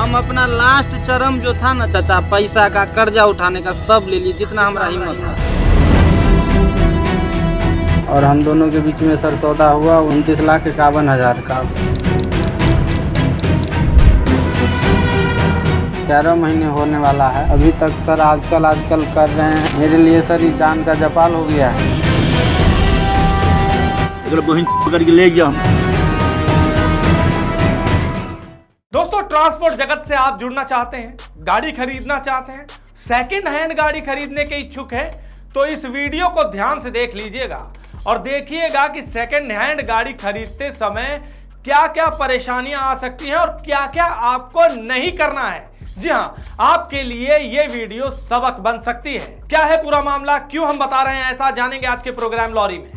हम अपना लास्ट चरम जो था ना चाचा, पैसा का कर्जा उठाने का सब ले लिए जितना हमारा हिम्मत था। और हम दोनों के बीच में सर सौदा हुआ 29,51,000 का। 11 महीने होने वाला है अभी तक सर। आजकल कर रहे हैं मेरे लिए सर, ये जान का जपाल हो गया है। बहन करके ले गया हम। दोस्तों, ट्रांसपोर्ट जगत से आप जुड़ना चाहते हैं, गाड़ी खरीदना चाहते हैं, सेकंड हैंड गाड़ी खरीदने के इच्छुक हैं, तो इस वीडियो को ध्यान से देख लीजिएगा और देखिएगा कि सेकंड हैंड गाड़ी खरीदते समय क्या क्या परेशानियां आ सकती हैं और क्या क्या आपको नहीं करना है। जी हां, आपके लिए ये वीडियो सबक बन सकती है। क्या है पूरा मामला, क्यों हम बता रहे हैं ऐसा, जानेंगे आज के प्रोग्राम लॉरी में।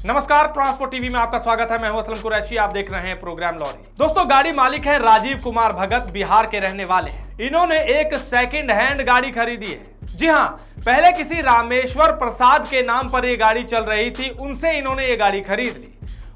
नमस्कार, ट्रांसपोर्ट टीवी में आपका स्वागत है। मैं हूं असलम कुरैशी, आप देख रहे हैं प्रोग्राम लॉरी। दोस्तों, गाड़ी मालिक है राजीव कुमार भगत, बिहार के रहने वाले हैं। इन्होंने एक सेकंड हैंड गाड़ी खरीदी है। जी हां, पहले किसी रामेश्वर प्रसाद के नाम पर यह गाड़ी चल रही थी, उनसे इन्होंने ये गाड़ी खरीद ली।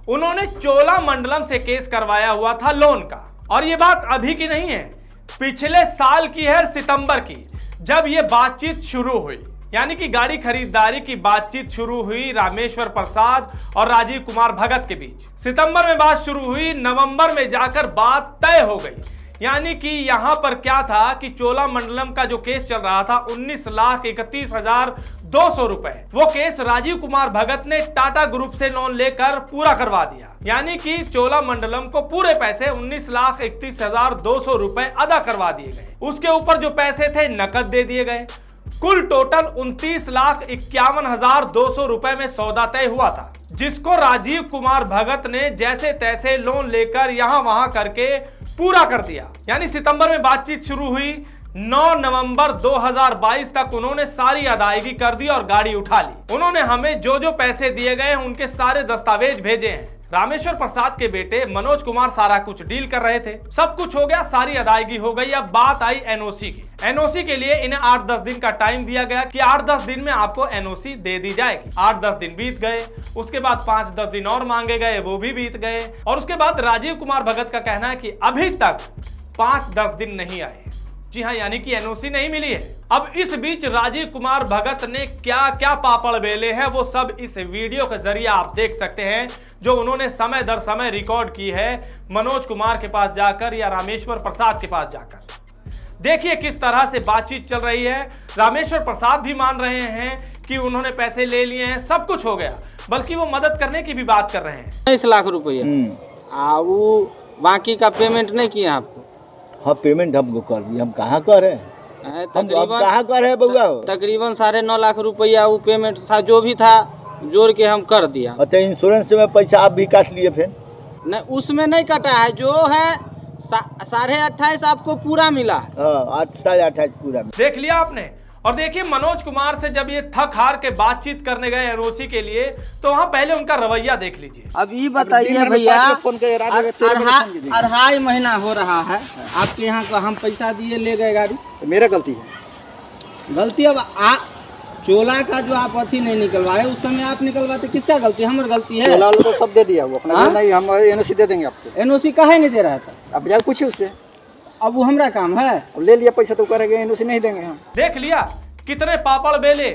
उन्होंने चोलामंडलम से केस करवाया हुआ था लोन का। और ये बात अभी की नहीं है, पिछले साल की है, सितंबर की, जब ये बातचीत शुरू हुई। यानी कि गाड़ी खरीदारी की बातचीत शुरू हुई रामेश्वर प्रसाद और राजीव कुमार भगत के बीच। सितंबर में बात शुरू हुई, नवंबर में जाकर बात तय हो गई। यानी कि यहां पर क्या था कि चोलामंडलम का जो केस चल रहा था 19,31,200 रुपए, वो केस राजीव कुमार भगत ने टाटा ग्रुप से लोन लेकर पूरा करवा दिया। यानी कि चोलामंडलम को पूरे पैसे 19,31,200 रुपए अदा करवा दिए गए। उसके ऊपर जो पैसे थे नकद दे दिए गए। कुल टोटल 29,51,200 रुपए में सौदा तय हुआ था, जिसको राजीव कुमार भगत ने जैसे तैसे लोन लेकर यहां वहां करके पूरा कर दिया। यानी सितंबर में बातचीत शुरू हुई, 9 नवंबर 2022 तक उन्होंने सारी अदायगी कर दी और गाड़ी उठा ली। उन्होंने हमें जो जो पैसे दिए गए उनके सारे दस्तावेज भेजे हैं। रामेश्वर प्रसाद के बेटे मनोज कुमार सारा कुछ डील कर रहे थे। सब कुछ हो गया, सारी अदायगी हो गई। अब बात आई एनओसी की। एनओसी के लिए इन्हें 8-10 दिन का टाइम दिया गया कि 8-10 दिन में आपको एनओसी दे दी जाएगी। 8-10 दिन बीत गए, उसके बाद 5-10 दिन और मांगे गए, वो भी बीत गए। और उसके बाद राजीव कुमार भगत का कहना है कि अभी तक 5-10 दिन नहीं आए। जी हाँ, यानी कि एनओसी नहीं मिली है। अब इस बीच राजीव कुमार भगत ने क्या क्या पापड़ बेले हैं, वो सब इस वीडियो के जरिए आप देख सकते हैं, जो उन्होंने समय दर समय रिकॉर्ड की है मनोज कुमार के पास जाकर या रामेश्वर प्रसाद के पास जाकर। देखिए किस तरह से बातचीत चल रही है। रामेश्वर प्रसाद भी मान रहे हैं कि उन्होंने पैसे ले लिए हैं, सब कुछ हो गया, बल्कि वो मदद करने की भी बात कर रहे हैं। 20 लाख रुपया वो बाकी का पेमेंट नहीं किया आपको? हाँ, पेमेंट हमको कर दिया। हम कहाँ कर रहे हैं, हम कहाँ कर रहे हैं बउआ? तकरीबन 9.5 लाख रुपया वो पेमेंट था, जो भी था जोड़ के हम कर दिया। अच्छा, इंश्योरेंस में पैसा आप भी काट लिए फिर? नहीं, उसमें नहीं कटा है, जो है 28.5 आपको पूरा मिला है। 28.5 पूरा। देख लिया आपने। और देखिए मनोज कुमार से जब ये थक हार के बातचीत करने गए एनओसी के लिए, तो वहाँ पहले उनका रवैया देख लीजिए। अब ये बताइए भैया, 2.5 महीना हो रहा है आपके यहाँ का, हम पैसा दिए ले गए गाड़ी, मेरा गलती है। गलती अब चोला का जो आप अथी नहीं निकलवाए, उस समय आप निकलवाते, किसका गलती? हमारी गलती है। चोला तो सब दे दिया वो अपना। नहीं, हम एनओसी दे देंगे आपको। एनओसी काहे नहीं दे रहा था? अब जाओ पूछिए उससे। अब वो हमारा काम है, ले लिया पैसा तो करेंगे, एनओसी नहीं देंगे हम। देख लिया कितने पापड़ बेले।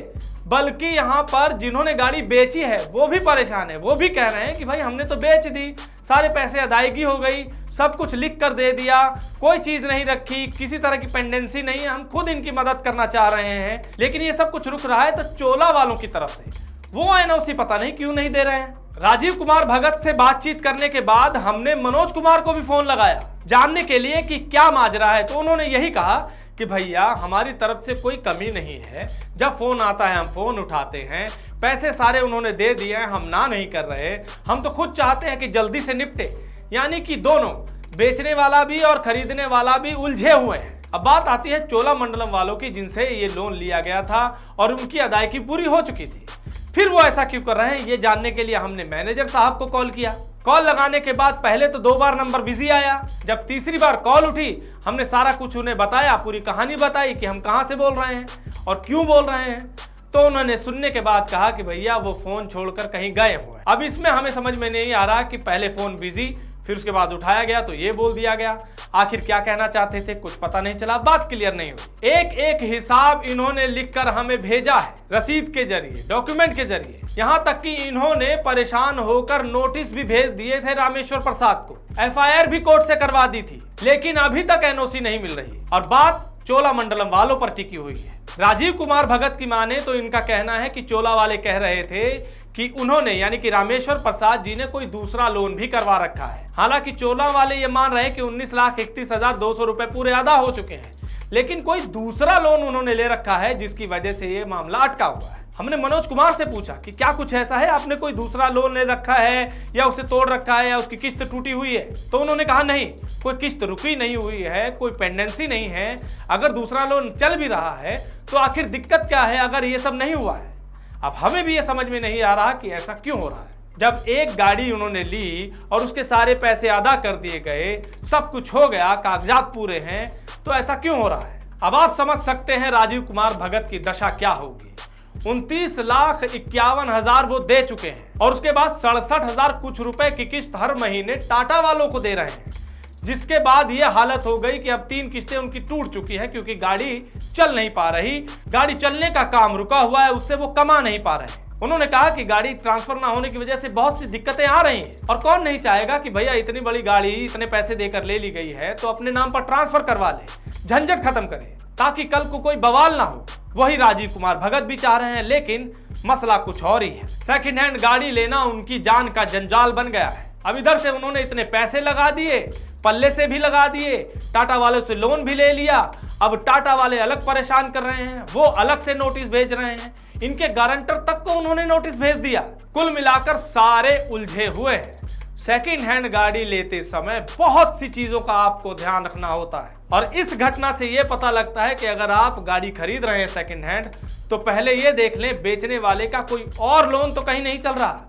बल्कि यहाँ पर जिन्होंने गाड़ी बेची है वो भी परेशान है। वो भी कह रहे हैं कि भाई हमने तो बेच दी, सारे पैसे अदायगी हो गई, सब कुछ लिख कर दे दिया, कोई चीज नहीं रखी, किसी तरह की पेंडेंसी नहीं है, हम खुद इनकी मदद करना चाह रहे हैं, लेकिन ये सब कुछ रुक रहा है तो चोला वालों की तरफ से। वो एनओसी पता नहीं क्यों नहीं दे रहे हैं। राजीव कुमार भगत से बातचीत करने के बाद हमने मनोज कुमार को भी फोन लगाया जानने के लिए कि क्या माजरा है। तो उन्होंने यही कहा कि भैया हमारी तरफ से कोई कमी नहीं है, जब फोन आता है हम फोन उठाते हैं, पैसे सारे उन्होंने दे दिए हैं, हम ना नहीं कर रहे, हम तो खुद चाहते हैं कि जल्दी से निपटे। यानी कि दोनों, बेचने वाला भी और खरीदने वाला भी उलझे हुए हैं। अब बात आती है चोलामंडलम वालों की, जिनसे ये लोन लिया गया था और उनकी अदायगी पूरी हो चुकी थी। फिर वो ऐसा क्यों कर रहे हैं, ये जानने के लिए हमने मैनेजर साहब को कॉल किया। कॉल लगाने के बाद पहले तो 2 बार नंबर बिजी आया। जब तीसरी बार कॉल उठी, हमने सारा कुछ उन्हें बताया, पूरी कहानी बताई कि हम कहां से बोल रहे हैं और क्यों बोल रहे हैं। तो उन्होंने सुनने के बाद कहा कि भैया वो फोन छोड़कर कहीं गए हुए हैं। अब इसमें हमें समझ में नहीं आ रहा कि पहले फोन बिजी, फिर उसके बाद उठाया गया तो ये बोल दिया गया। आखिर क्या कहना चाहते थे कुछ पता नहीं चला, बात क्लियर नहीं हुई। एक एक हिसाब इन्होंने लिखकर हमें भेजा है, रसीद के जरिए, डॉक्यूमेंट के जरिए। यहां तक कि इन्होंने परेशान होकर नोटिस भी भेज दिए थे रामेश्वर प्रसाद को, FIR भी कोर्ट से करवा दी थी, लेकिन अभी तक NOC नहीं मिल रही और बात चोलामंडलम वालों पर टिकी हुई है। राजीव कुमार भगत की माने तो इनका कहना है कि चोला वाले कह रहे थे कि उन्होंने यानी कि रामेश्वर प्रसाद जी ने कोई दूसरा लोन भी करवा रखा है। हालांकि चोला वाले ये मान रहे हैं कि 19,31,200 रुपए पूरे अदा हो चुके हैं, लेकिन कोई दूसरा लोन उन्होंने ले रखा है जिसकी वजह से ये मामला अटका हुआ है। हमने मनोज कुमार से पूछा कि क्या कुछ ऐसा है, आपने कोई दूसरा लोन ले रखा है या उसे तोड़ रखा है या उसकी किस्त टूटी हुई है? तो उन्होंने कहा नहीं, कोई किस्त रुकी नहीं हुई है, कोई पेंडेंसी नहीं है। अगर दूसरा लोन चल भी रहा है तो आखिर दिक्कत क्या है अगर ये सब नहीं हुआ है? अब हमें भी ये समझ में नहीं आ रहा कि ऐसा क्यों हो रहा है। जब एक गाड़ी उन्होंने ली और उसके सारे पैसे अदा कर दिए गए, सब कुछ हो गया, कागजात पूरे हैं, तो ऐसा क्यों हो रहा है? अब आप समझ सकते हैं राजीव कुमार भगत की दशा क्या होगी। 29,51,000 वो दे चुके हैं और उसके बाद 67,000 कुछ रुपए की किस्त हर महीने टाटा वालों को दे रहे हैं, जिसके बाद ये हालत हो गई कि अब 3 किस्तें उनकी टूट चुकी है क्योंकि गाड़ी चल नहीं पा रही। गाड़ी चलने का काम रुका हुआ है, उससे वो कमा नहीं पा रहे हैं। उन्होंने कहा कि गाड़ी ट्रांसफर ना होने की वजह से बहुत सी दिक्कतें आ रही हैं और कौन नहीं चाहेगा कि भैया इतनी बड़ी गाड़ी इतने पैसे देकर ले ली गई है तो अपने नाम पर ट्रांसफर करवा ले, झंझट खत्म करे ताकि कल को कोई बवाल ना हो। वही राजीव कुमार भगत भी चाह रहे हैं, लेकिन मसला कुछ और ही है। सेकंड हैंड गाड़ी लेना उनकी जान का जंजाल बन गया है। अब इधर से उन्होंने इतने पैसे लगा दिए, पल्ले से भी लगा दिए, टाटा वालों से लोन भी ले लिया। अब टाटा वाले अलग परेशान कर रहे हैं, वो अलग से नोटिस भेज रहे हैं, इनके गारंटर तक को उन्होंने नोटिस भेज दिया। कुल मिलाकर सारे उलझे हुए हैं। सेकंड हैंड गाड़ी लेते समय बहुत सी चीजों का आपको ध्यान रखना होता है और इस घटना से यह पता लगता है कि अगर आप गाड़ी खरीद रहे हैं सेकंड हैंड तो पहले यह देख लें बेचने वाले का कोई और लोन तो कहीं नहीं चल रहा,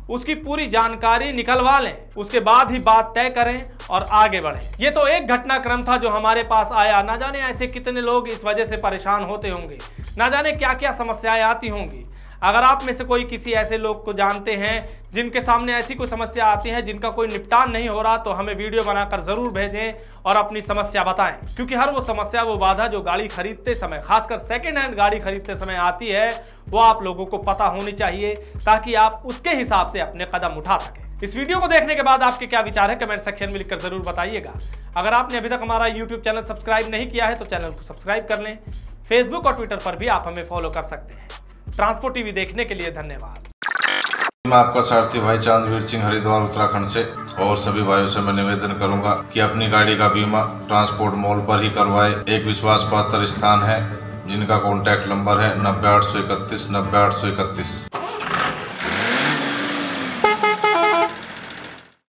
उसकी पूरी जानकारी निकलवा लें, उसके बाद ही बात तय करें और आगे बढ़ें। ये तो एक घटनाक्रम था जो हमारे पास आया, ना जाने ऐसे कितने लोग इस वजह से परेशान होते होंगे, ना जाने क्या क्या समस्याएं आती होंगी। अगर आप में से कोई किसी ऐसे लोग को जानते हैं जिनके सामने ऐसी कोई समस्या आती है जिनका कोई निपटान नहीं हो रहा, तो हमें वीडियो बनाकर जरूर भेजें और अपनी समस्या बताएं, क्योंकि हर वो समस्या, वो बाधा जो गाड़ी खरीदते समय, खासकर सेकेंड हैंड गाड़ी खरीदते समय आती है, वो आप लोगों को पता होनी चाहिए ताकि आप उसके हिसाब से अपने कदम उठा सकें। इस वीडियो को देखने के बाद आपके क्या विचार है कमेंट सेक्शन में लिखकर जरूर बताइएगा। अगर आपने अभी तक हमारा यूट्यूब चैनल सब्सक्राइब नहीं किया है तो चैनल को सब्सक्राइब कर लें। फेसबुक और ट्विटर पर भी आप हमें फॉलो कर सकते हैं। ट्रांसपोर्ट टीवी देखने के लिए धन्यवाद। मैं आपका सारथी भाई चांदवीर सिंह हरिद्वार उत्तराखंड से, और सभी भाइयों से मैं निवेदन करूंगा कि अपनी गाड़ी का बीमा ट्रांसपोर्ट मॉल पर ही करवाए। एक विश्वास पात्र स्थान है जिनका कॉन्टैक्ट नंबर है 90 831 90 831।